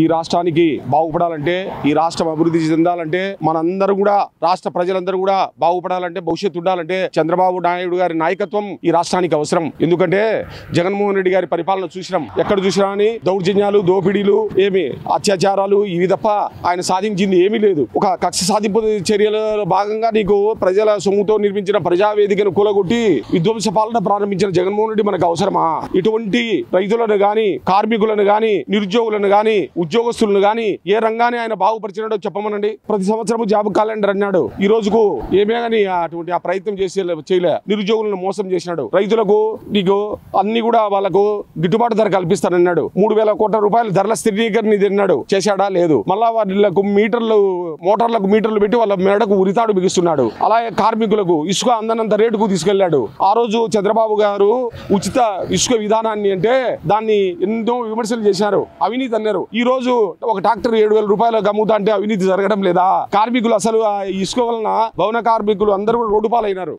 ఈ రాష్ట్రానికి బాగుపడాలంటే, ఈ రాష్ట్రం అభివృద్ధి చెందాలంటే, మనందరూ కూడా రాష్ట్ర ప్రజలందరూ కూడా బాగుపడాలంటే, భవిష్యత్తు ఉండాలంటే చంద్రబాబు నాయుడు గారి నాయకత్వం ఈ రాష్ట్రానికి అవసరం. ఎందుకంటే జగన్మోహన్ రెడ్డి గారి పరిపాలన చూసినాం. ఎక్కడ చూసినా అని దౌర్జన్యాలు, దోపిడీలు, ఏమి అత్యాచారాలు, ఇవి తప్ప ఆయన సాధించింది ఏమీ లేదు. ఒక కక్ష సాధింపు చర్యలలో భాగంగా నీకు ప్రజల సొమ్ముతో నిర్మించిన ప్రజావేదికను కూలగొట్టి విధ్వంస పాలన ప్రారంభించిన జగన్మోహన్ రెడ్డి మనకు అవసరమా? ఇటువంటి రైతులను గాని, కార్మికులను గాని, నిరుద్యోగులను గాని, ఉద్యోగస్తులను గాని ఏ రంగాన్ని ఆయన బాగుపరిచినాడో చెప్పమనండి. ప్రతి సంవత్సరం జాబ్ క్యాలెండర్ అన్నాడు. ఈ రోజుకు ఏమే గాని అటువంటి ఆ ప్రయత్నం చేయలే. నిరుద్యోగులను మోసం చేసినాడు. రైతులకు నీకు అన్ని కూడా వాళ్ళకు గిట్టుబాటు ధర కల్పిస్తానన్నాడు. 3,000 కోట్ల రూపాయల ధరల స్థిరీకరణ అన్నాడు. చేశాడా? లేదు. మళ్ళా వాళ్ళకు మోటార్లకు మీటర్లు పెట్టి వాళ్ళ మేడకు ఉరితాడు బిగిస్తున్నాడు. అలాగే కార్మికులకు ఇసుక అందనంత రేటుకు తీసుకెళ్లాడు. ఆ రోజు చంద్రబాబు గారు ఉచిత ఇసుక విధానాన్ని అంటే దాన్ని ఎన్నో విమర్శలు చేశారు, అవినీతి అన్నారు. ఈ రోజు ఒక ట్రాక్టర్ 7,000 రూపాయలకు అమ్ముతా అంటే అవినీతి జరగడం లేదా? కార్మికులు అసలు ఇసుక వలన భవన కార్మికులు అందరూ రోడ్డు పాలైనారు.